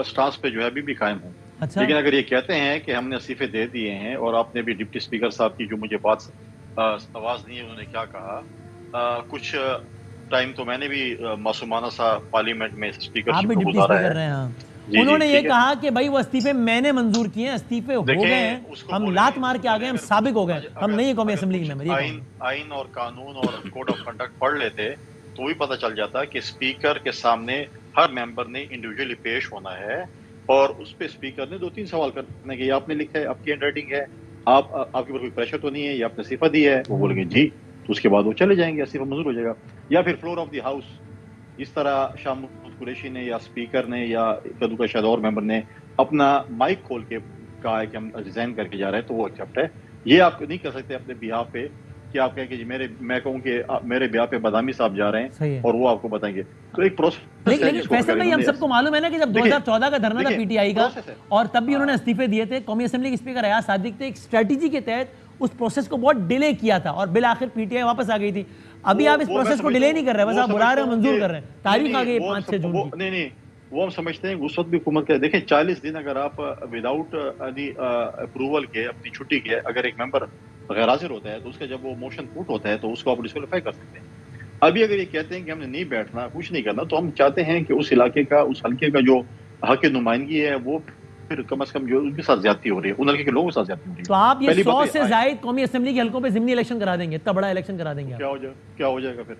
اسٹانس پہ جو ہے ابھی بھی قائم ہوں. لیکن اگر یہ کہتے ہیں کہ ہم نے استعفے دے دیے ہیں, اور آپ نے بھی ڈپٹی اسپیکر صاحب کی جو مجھے بات آواز نہیں ہے, انہوں نے کیا کہا, کچھ ٹائم تو میں نے بھی معصومانہ سا پارلیمنٹ میں اسپیکر شپ کو گزارا ہے. انہوں نے یہ کہا کہ بھائی وہ استعفے میں نے منظور کیے ہیں, استعفے ہو گئے ہیں, ہم لات مار کے آ گئے, ہم سابق ہو گئے, ہم نہیں قومی اسمبلی کے ممبر. آئین اور قانون اور کوڈ آف کنڈکٹ پڑھ لیتے تو بھی پتہ چل جاتا کہ اسپیکر کے سامنے ہر ممبر نے انڈیویجولی پیش ہونا ہے, اور اس پہ اسپیکر نے 2-3 سوال کرنے کے, آپ نے لکھا ہے, آپ کی ہینڈ رائٹنگ ہے, آپ کے اوپر کوئی پریشر تو نہیں ہے, یا آپ نے استعفیٰ دی ہے, وہ بولیں گے جی, تو اس کے بعد وہ چلے جائیں گے, استعفیٰ منظور ہو جائے گا. یا پھر فلور آف دی ہاؤس, اس طرح شاہ محمود قریشی نے یا اسپیکر نے یا کدو کا شاید اور ممبر نے اپنا مائک کھول کے کہا ہے کہ ہم ریزائن کر کے جا رہے ہیں, تو وہ ایکسیپٹ ہے. یہ آپ نہیں کر سکتے اپنے بیہاف پہ کہ آپ کہیں کہ جی میں کہوں کہ میرے بیہاف پہ بادامی صاحب جا رہے ہیں اور وہ آپ کو بتائیں گے. تو ایک پروسیس, لیکن فیصل بھائی ہم سب کو معلوم ہے نا کہ جب 2014 کا دھرنا تھا پی ٹی آئی کا, اور تب بھی انہوں نے استعفے دیے تھے, قومی اسمبلی کے اسپیکر ایاز صادق تھے, ایک اسٹریٹجی کے تحت اس پروسیس کو بہت ڈیلے کیا تھا, اور بالآخر پی ٹی آئی واپس آ گئی تھی. ابھی آپ اس پروسیس کو ڈیلے نہیں کر رہے, بس آپ بلا رہے ہیں, منظور کر رہے ہیں, تاریخ آ گئی 5-6 جون کی. نہیں, وہ ہم سمجھتے ہیں اس وقت بھی حکومت کا دیکھیں 40 دن اگر آپ وداؤٹ اینی اپروول کے اپنی چھٹی کے اگر ایک ممبر غیر حاضر ہوتا ہے تو اس کا جب وہ موشن پوٹ ہوتا ہے تو اس کو آپ ڈسکوالیفائی کر سکتے ہیں. ابھی اگر یہ کہتے ہیں کہ ہم نے نہیں بیٹھنا کچھ نہیں کرنا تو ہم چاہتے ہیں کہ اس علاقے کا اس حلقے کا جو حق نمائندگی ہے وہ پھر کم از کم جو ان کے ساتھ زیادتی ہو رہی ہے ان حلقے کے لوگوں کے ساتھ زیادتی ہو رہی ہے. تو آپ یہ 100 سے زائد قومی اسمبلی کے حلقوں پہ ضمنی الیکشن کرا دیں گے, اتنا بڑا الیکشن کرا دیں گے, کیا ہو جائے گا پھر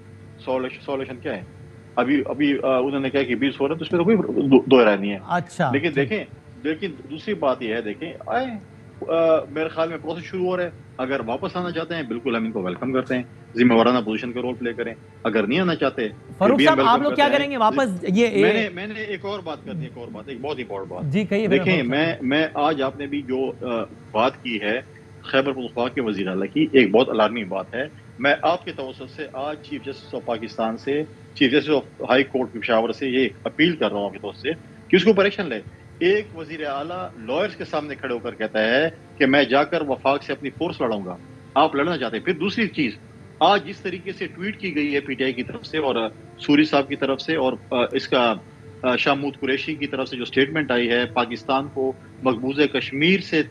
100 الیکشن کیا ہے؟ ابھی انہوں نے کہا کہ 20 ہو رہا ہے تو اس میں تو کوئی دو رائے نہیں ہے. اچھا لیکن دوسری بات یہ ہے دیکھیں میرے خیال میں پروسیس شروع ہو رہا ہے. اگر واپس آنا چاہتے ہیں بالکل ہم ان کو ویلکم کرتے ہیں, ذمہ وارانہ پوزیشن کا رول پلے کریں. اگر نہیں آنا چاہتے فاروق صاحب آپ لوگ کیا کریں گے واپس؟ یہ میں نے ایک اور بات کرنی, ایک اور بات, ایک بہت امپورٹنٹ بات. جی کہیے. دیکھیں میں آج آپ نے بھی جو بات کی ہے خیبر پختونخوا کے وزیر اعلیٰ کی, ایک بہت الارمی بات ہے. میں آپ کے توسط سے آج چیف جسٹس آف پاکستان سے, chief justice of high court Peshawar سے یہ اپیل کر رہا ہوں آپ کی طرف سے کہ اس کو اوپر ایکشن لے. ایک وزیر اعلیٰ لائرز کے سامنے کھڑے ہو کر کہتا ہے کہ میں جا کر وفاق سے اپنی فورس لڑوں گا. آپ لڑنا چاہتے ہیں. پھر دوسری چیز, آج جس طریقے سے ٹویٹ کی گئی ہے پی ٹی آئی کی طرف سے اور سوری صاحب کی طرف سے اور اس کا شامود قریشی کی طرف سے جو سٹیٹمنٹ آئی ہے, پاکستان کو مقبوضہ کشمیر سے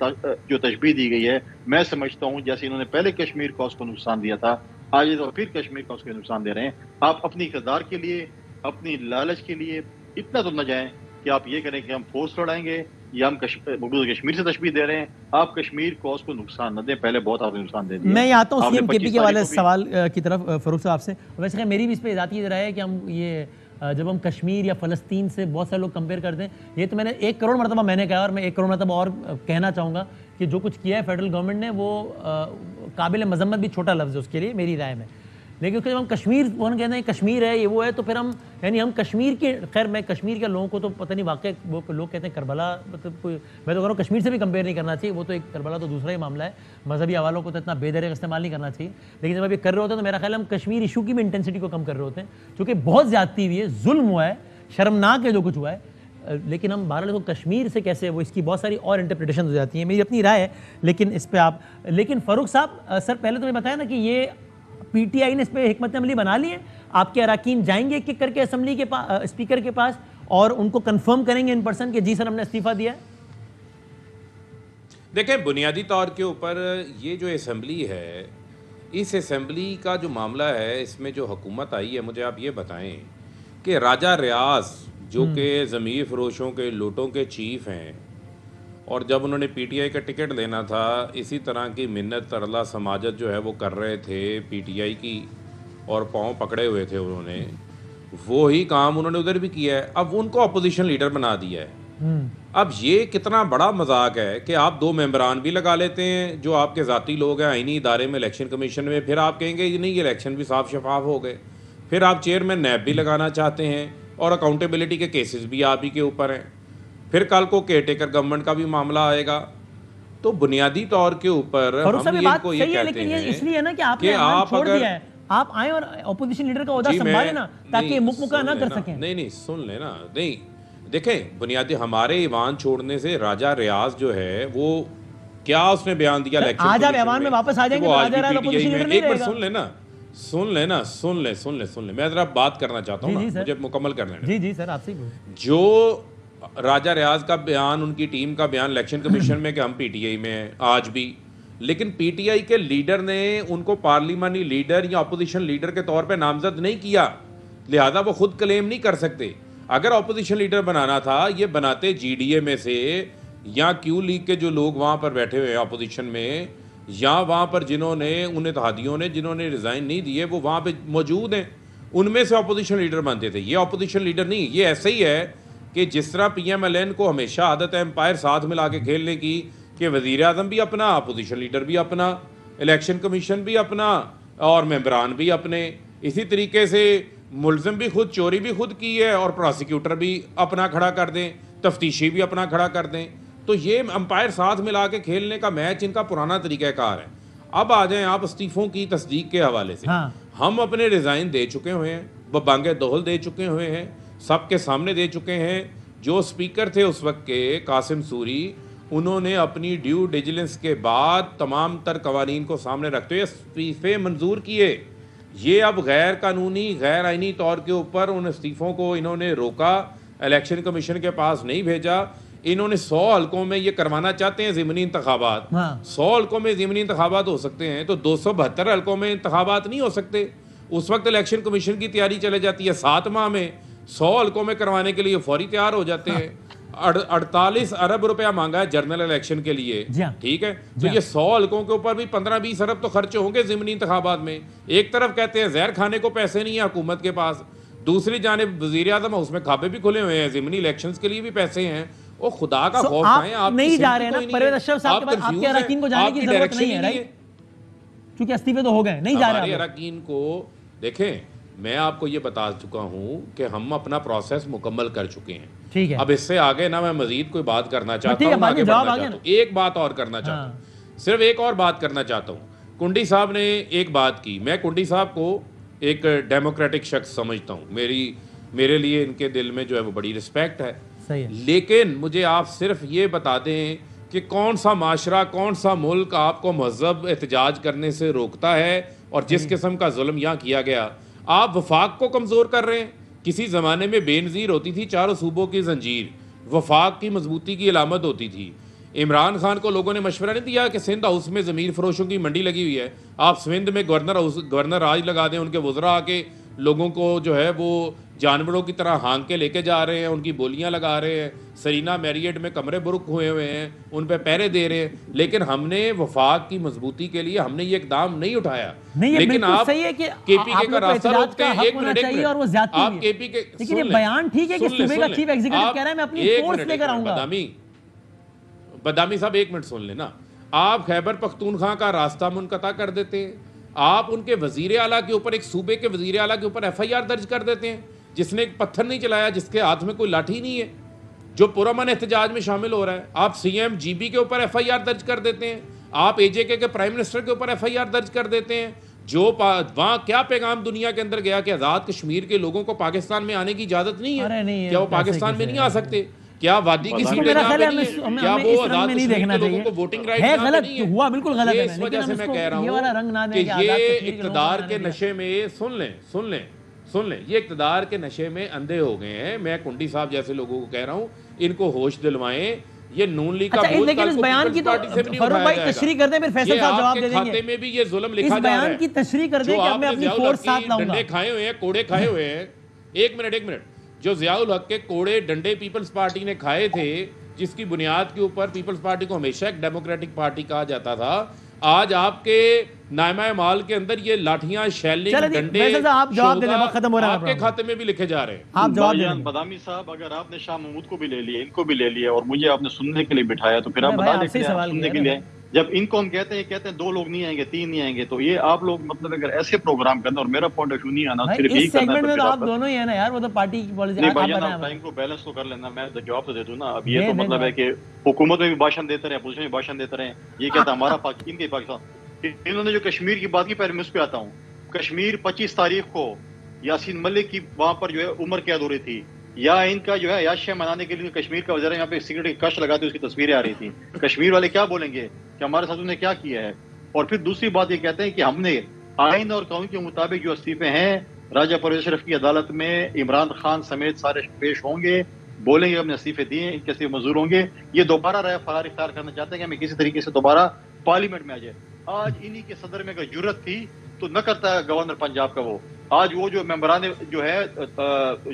جو تشبیہ دی گئی ہے, میں سمجھتا ہوں جیسے انہوں نے پہلے کشمیر کو اس کو نقصان دیا تھا, آج تو پھر کشمیر کو اس کو نقصان دے رہے ہیں. آپ اپنی اقتدار کے لیے, اپنی لالچ کے لیے اتنا تو نہ جائیں کہ آپ یہ کریں کہ ہم فورس لڑائیں گے یا ہم مقبوضہ کشمیر سے تشبیہ دے رہے ہیں. آپ کشمیر کو اس کو نقصان نہ دیں, پہلے بہت آپ نے نقصان دے دیا. میں آتا ہوں سی ایم کے پی کے والے سوال کی طرف فاروق صاحب سے. ویسے میری بھی اس پہ ذاتی رائے ہے کہ ہم یہ جب ہم کشمیر یا فلسطین سے بہت سارے لوگ کمپیئر کرتے ہیں, یہ تو میں نے 1 کروڑ مرتبہ میں نے کہا اور میں 1 کروڑ مرتبہ اور کہنا چاہوں گا کہ جو کچھ کیا ہے فیڈرل گورنمنٹ نے وہ قابل مذمت بھی چھوٹا لفظ ہے اس کے لیے میری رائے میں. لیکن جب ہم کشمیر کہتے ہیں کشمیر ہے یہ وہ ہے تو پھر ہم یعنی ہم کشمیر کے, خیر میں کشمیر کے لوگوں کو تو پتہ نہیں واقع وہ لوگ کہتے ہیں کربلا, مطلب کوئی میں تو کہہ رہا ہوں کشمیر سے بھی کمپیئر نہیں کرنا چاہیے, وہ تو ایک کربلا تو دوسرا ہی معاملہ ہے. مذہبی حوالوں کو تو اتنا بے دریغ استعمال نہیں کرنا چاہیے. لیکن جب اب یہ کر رہے ہوتے ہیں تو میرا خیال ہے ہم کشمیر ایشو کی بھی انٹینسٹی کو کم کر رہے ہوتے ہیں, چونکہ بہت زیادتی ہوئی ہے, ظلم ہوا ہے, شرمناک ہے جو کچھ ہوا ہے. لیکن ہم بہرحال کو کشمیر سے کیسے وہ اس کی بہت ساری اور انٹرپریٹیشن ہو جاتی ہیں. میری اپنی رائے ہے لیکن اس پہ آپ, لیکن فاروق صاحب سر پہلے تو میں بتایا نا کہ یہ پی ٹی آئی نے اس پہ حکمت عملی بنا لی ہے. آپ کے اراکین جائیں گے ایک ایک کر کے اسمبلی کے پاس, اسپیکر کے پاس, اور ان کو کنفرم کریں گے ان پرسن کہ جی سر ہم نے استعفیٰ دیا ہے. دیکھیں بنیادی طور کے اوپر یہ جو اسمبلی ہے, اس اسمبلی کا جو معاملہ ہے, اس میں جو حکومت آئی ہے, مجھے آپ یہ بتائیں کہ راجہ ریاض جو کہ ضمیر فروشوں کے لوٹوں کے چیف ہیں, اور جب انہوں نے پی ٹی آئی کا ٹکٹ لینا تھا اسی طرح کی منت ترلا سماجت جو ہے وہ کر رہے تھے پی ٹی آئی کی, اور پاؤں پکڑے ہوئے تھے انہوں نے, وہی کام انہوں نے ادھر بھی کیا ہے. اب ان کو اپوزیشن لیڈر بنا دیا ہے. اب یہ کتنا بڑا مذاق ہے کہ آپ 2 ممبران بھی لگا لیتے ہیں جو آپ کے ذاتی لوگ ہیں آئینی ادارے میں, الیکشن کمیشن میں, پھر آپ کہیں گے یہ نہیں یہ الیکشن بھی صاف شفاف ہو گئے. پھر آپ چیئرمین نیب بھی لگانا چاہتے ہیں اور اکاؤنٹیبلٹی کے کیسز بھی آپ ہی کے اوپر ہیں. پھر کل کو کیئر ٹیکر گورنمنٹ کا بھی معاملہ آئے گا. تو بنیادی طور کے اوپر ہم ان کو یہ کہتے ہیں اس لیے نا کہ آپ نے چھوڑ دیا ہے, آپ آئیں اور اپوزیشن لیڈر کا عہدہ سنبھالیں نا تاکہ مکمکا نہ کر سکیں. نہیں سن لینا, نہیں دیکھیں بنیادی ہمارے ایوان چھوڑنے سے راجہ ریاض جو ہے وہ کیا اس نے بیان دیا الیکشن, آج آپ ایوان میں واپس آ جائیں گے, راجہ ریاض اپوزیشن لیڈر نہیں رہے گا. سن لیں میں ذرا بات کرنا چاہتا ہوں, مجھے مکمل کرنا ہے. جی سر آپ سے جو راجہ ریاض کا بیان, ان کی ٹیم کا بیان الیکشن کمیشن میں کہ ہم پی ٹی آئی میں ہیں آج بھی, لیکن پی ٹی آئی کے لیڈر نے ان کو پارلیمانی لیڈر یا اپوزیشن لیڈر کے طور پہ نامزد نہیں کیا, لہذا وہ خود کلیم نہیں کر سکتے. اگر اپوزیشن لیڈر بنانا تھا یہ بناتے جی ڈی اے میں سے, یا کیو لیگ کے جو لوگ وہاں پر بیٹھے ہوئے ہیں اپوزیشن میں, یا وہاں پر جنہوں نے ان اتحادیوں نے جنہوں نے ریزائن نہیں دیے وہ وہاں پہ موجود ہیں, ان میں سے اپوزیشن لیڈر بنتے تھے. یہ اپوزیشن لیڈر نہیں, یہ ایسے ہی ہے کہ جس طرح پی ایم ایل این کو ہمیشہ عادت ہے امپائر ساتھ ملا کے کھیلنے کی کہ وزیر اعظم بھی اپنا, اپوزیشن لیڈر بھی اپنا, الیکشن کمیشن بھی اپنا, اور ممبران بھی اپنے. اسی طریقے سے ملزم بھی خود, چوری بھی خود کی ہے, اور پراسیکیوٹر بھی اپنا کھڑا کر دیں, تفتیشی بھی اپنا کھڑا کر دیں. تو یہ امپائر ساتھ ملا کے کھیلنے کا میچ ان کا پرانا طریقہ کار ہے. اب آ جائیں آپ استعفوں کی تصدیق کے حوالے سے. ہم اپنے ریزائن دے چکے ہوئے ہیں, بانگ دہل دے چکے ہوئے ہیں, سب کے سامنے دے چکے ہیں. جو اسپیکر تھے اس وقت کے قاسم سوری, انہوں نے اپنی ڈیو ڈیلیجنس کے بعد تمام تر قوانین کو سامنے رکھتے ہوئے استعفے منظور کیے. یہ اب غیر قانونی غیر آئینی طور کے اوپر ان استعفوں کو انہوں نے روکا الیکشن کمیشن کے پاس نہیں بھیجا. انہوں نے 100 حلقوں میں یہ کروانا چاہتے ہیں ضمنی انتخابات. 100 حلقوں میں ضمنی انتخابات ہو سکتے ہیں تو 272 حلقوں میں انتخابات نہیں ہو سکتے. اس وقت الیکشن کمیشن کی تیاری چلے جاتی ہے. 7 ماہ میں 100 حلقوں میں کروانے کے لیے فوری تیار ہو جاتے ہیں. 48 ارب روپیہ مانگا ہے جنرل الیکشن کے لیے, ٹھیک ہے. تو یہ 100 حلقوں کے اوپر بھی 15-20 ارب تو خرچ ہوں گے ضمنی انتخابات میں. ایک طرف کہتے ہیں زہر کھانے کو پیسے نہیں ہیں حکومت کے پاس, دوسری جانب وزیر اعظم اس میں کھاپے بھی کھلے ہوئے ہیں, ضمنی الیکشنز کے لیے بھی پیسے ہیں. وہ خدا کا خوف کھائیں, آپ نہیں جا رہے ہیں نا پرویز اشرف صاحب کے بعد آپ کے اراکین کو جانے کی ضرورت نہیں ہے رائٹ, کیونکہ استعفے تو ہو گئے, نہیں جا رہے ہمارے اراکین کو. دیکھیں میں آپ کو یہ بتا چکا ہوں کہ ہم اپنا پروسیس مکمل کر چکے ہیں. ٹھیک ہے, اب اس سے آگے نا میں مزید کوئی بات کرنا چاہتا ہوں, آگے بڑھنا چاہتا ہوں. ایک بات اور کرنا چاہتا ہوں, صرف ایک اور بات کرنا چاہتا ہوں. کنڈی صاحب نے ایک بات کی, میں کنڈی صاحب کو ایک ڈیموکریٹک شخص سمجھتا ہوں, میرے لیے ان کے دل میں جو ہے وہ بڑی رسپیکٹ ہے. لیکن مجھے آپ صرف یہ بتا دیں کہ کون سا معاشرہ, کون سا ملک آپ کو مذہب احتجاج کرنے سے روکتا ہے, اور جس قسم کا ظلم یہاں کیا گیا, آپ وفاق کو کمزور کر رہے ہیں. کسی زمانے میں بے نظیر ہوتی تھی چاروں صوبوں کی زنجیر, وفاق کی مضبوطی کی علامت ہوتی تھی. عمران خان کو لوگوں نے مشورہ نہیں دیا کہ سندھ ہاؤس میں ضمیر فروشوں کی منڈی لگی ہوئی ہے, آپ سندھ میں گورنر راج لگا دیں, ان کے وزراء آ کے لوگوں کو جو ہے وہ جانوروں کی طرح ہانک کے لے کے جا رہے ہیں, ان کی بولیاں لگا رہے ہیں, سرینا میریٹ میں کمرے برک ہوئے ہیں, ان پہ پہرے دے رہے ہیں. لیکن ہم نے وفاق کی مضبوطی کے لیے ہم نے یہ اقدام نہیں اٹھایا. لیکن آپ کے پی کے کا راستہ روکتے ہیں. ایک منٹ, آپ کے پی کے بیان ٹھیک ہے کہ صوبے کا چیف ایگزیکٹو کہہ رہا ہے میں اپنی فورس لے کر آؤں گا. بدامی صاحب ایک منٹ سن لینا. آپ خیبر پختونخوا کا راستہ منقطع کر دیتے ہیں, آپ ان کے وزیر اعلیٰ کے اوپر, ایک صوبے کے وزیر اعلیٰ کے اوپر ایف آئی آر درج کر دیتے ہیں جس نے ایک پتھر نہیں چلایا, جس کے ہاتھ میں کوئی لاٹھی نہیں ہے, جو پرامن احتجاج میں شامل ہو رہا ہے. آپ سی ایم جی بی کے اوپر ایف آئی آر درج کر دیتے ہیں, آپ اے جے کے پرائم منسٹر کے اوپر ایف آئی آر درج کر دیتے ہیں. جو وہاں کیا پیغام دنیا کے اندر گیا کہ آزاد کشمیر کے لوگوں کو پاکستان میں آنے کی اجازت نہیں ہے, کیا وہ پاکستان میں نہیں آ سکتے, کیا وادی کی سیٹیں یہاں پہ نہیں ہیں, کیا وہ آزاد کشمیر کے لوگوں کو ووٹنگ رائٹ یہاں پہ نہیں ہے. بالکل غلط ہے. اس وجہ سے میں کہہ رہا ہوں کہ یہ اقتدار کے نشے میں, سن لیں, یہ اقتدار کے نشے میں اندھے ہو گئے ہیں. میں کنڈی صاحب جیسے لوگوں کو کہہ رہا ہوں ان کو ہوش دلوائیں. یہ نون لیگ کا بھوت کل کو پیپلز پارٹی سے بھی نہیں اٹھایا جائے گا. تشریح کر دیں پھر فیصل صاحب جواب دے دیں گے. کھاتے میں بھی یہ ظلم لکھا جا رہا ہے. اس بیان کی تشریح کر دیں کہ اب میں اپنی فورس ساتھ لاؤں گا. ڈنڈے کھائے ہوئے ہیں, کوڑے کھائے ہوئے ہیں. ایک منٹ, جو ضیاء الحق کے کوڑے ڈنڈے پیپلز پارٹی نے کھائے تھے, جس کی بنیاد کے اوپر پیپلز پارٹی کو ہمیشہ ایک ڈیموکریٹک پارٹی کہا جاتا تھا, آج آپ کے نائمہ مال کے اندر یہ لاٹھیاں, شیلنگ, ڈنڈے, آپ کے کھاتے میں بھی لکھے جا رہے ہیں. آپ جواب دیں. بدامی صاحب, اگر آپ نے شاہ محمود کو بھی لے لیا, ان کو بھی لے لیا, اور مجھے آپ نے سننے کے لیے بٹھایا, تو پھر آپ بتا دیں سننے کے لیے. جب ان کو ہم کہتے ہیں 2 لوگ نہیں آئیں گے, 3 نہیں آئیں گے, تو یہ آپ لوگ مطلب اگر ایسے پروگرام کرنا, اور میرا پوائنٹ آف ویو نہیں آنا, صرف یہی کرنا ہے, تو آپ دونوں ہی ہیں نا یار, وہ تو پارٹی کی پالیسی. نہیں بھائی جان, ٹائم کو بیلنس تو کر لینا, میں جواب تو دے دوں نا. اب یہ تو مطلب ہے کہ حکومت میں بھی بھاشن دیتے رہے, اپوزیشن میں بھاشن دیتے رہے, یہ کہتا ہے ہمارا ان کے پاکستان. انہوں نے جو کشمیر کی بات کی, پہلے میں اس پہ آتا ہوں. کشمیر 25 تاریخ کو یاسین ملک کی وہاں پر جو ہے عمر قید ہو رہی تھی, یا ان کا جو ہے یاشیاں منانے کے لیے کشمیر کا وزیر یہاں پہ سگریٹ کی کش لگاتے, اس کی تصویریں آ رہی تھیں. کشمیر والے کیا بولیں گے کہ ہمارے ساتھ انہوں نے کیا کیا ہے. اور پھر دوسری بات یہ کہتے ہیں کہ ہم نے آئین اور قانون کے مطابق جو استعفے ہیں, راجہ پرویز اشرف کی عدالت میں عمران خان سمیت سارے پیش ہوں گے, بولیں گے ہم نے استعفے دیے, ان کے استعفے منظور ہوں گے. یہ دوبارہ رائے فرار اختیار کرنا چاہتے ہیں کہ ہمیں کسی طریقے سے دوبارہ پارلیمنٹ میں آ جائے. آج انہی کے صدر میں اگر جرت تھی تو نہ کرتا ہے گورنر پنجاب کا. آج وہ جو ممبران جو ہے,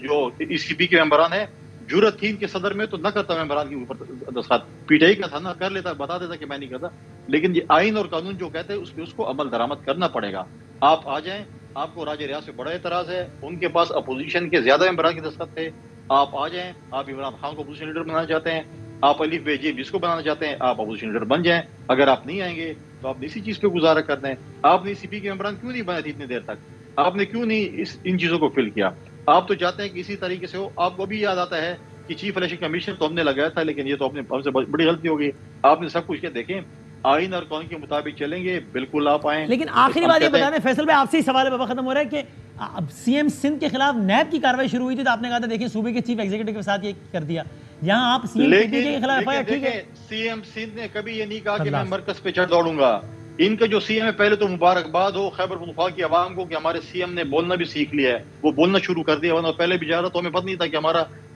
جو ای سی پی کے ممبران ہیں, جرت تھی ان کے صدر میں, تو نہ کرتا ممبران کے اوپر دستخط. پی ٹی آئی کا تھا نا, کر لیتا, بتا دیتا کہ میں نہیں کرتا. لیکن یہ آئین اور قانون جو کہتے ہیں اس پہ اس کو عمل درآمد کرنا پڑے گا. آپ آ جائیں, آپ کو راج ریاض سے بڑا اعتراض ہے, ان کے پاس اپوزیشن کے زیادہ ممبران کے دستخط تھے. آپ آ جائیں, آپ عمران خان کو اپوزیشن لیڈر بنانا چاہتے ہیں, آپ الف بے جے جس کو بنانا چاہتے ہیں, آپ اپوزیشن لیڈر بن جائیں. اگر آپ نہیں آئیں گے تو آپ اسی چیز پہ گزارا کر دیں. آپ نے سی پی کے ممبران کیوں نہیں بنائے تھے اتنی دیر تک, آپ نے کیوں نہیں ان چیزوں کو فل کیا. آپ تو چاہتے ہیں کہ اسی طریقے سے ہو. آپ کو بھی یاد آتا ہے کہ چیف الیکشن کمیشن تو ہم نے لگایا تھا, لیکن یہ تو ہم سے بڑی غلطی ہوگی. آپ نے سب کچھ کیا, دیکھیں آئین اور قانون کے مطابق چلیں گے, بالکل آپ آئیں. لیکن آخری بات یہ بتا دیں فیصل بھائی, آپ سے ہی سوال ہے, بابا ختم ہو رہا ہے, کہ اب سی ایم سندھ کے خلاف نیب کی کارروائی شروع ہوئی تھی, تو آپ نے کہا تھا دیکھیں صوبے کے چیف ایگزیکٹو کے ساتھ یہ کر دیا. یہاں آپ سی ایم کے خلاف ایف آئی آر, ٹھیک ہے, سی ایم سندھ نے کبھی یہ نہیں کہا کہ میں مرکز پہ چڑھ دوڑوں گا. ان کا جو سی ایم ہے, پہلے تو مبارکباد ہو خیبر پختونخوا کی عوام کو کہ ہمارے سی ایم نے بولنا بھی سیکھ لیا ہے, وہ بولنا شروع کر دیا. ورنہ پہلے بھی جا رہا تو ہمیں پتہ نہیں تھا کہ ہمارا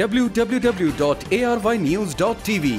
www.arYnews.tv।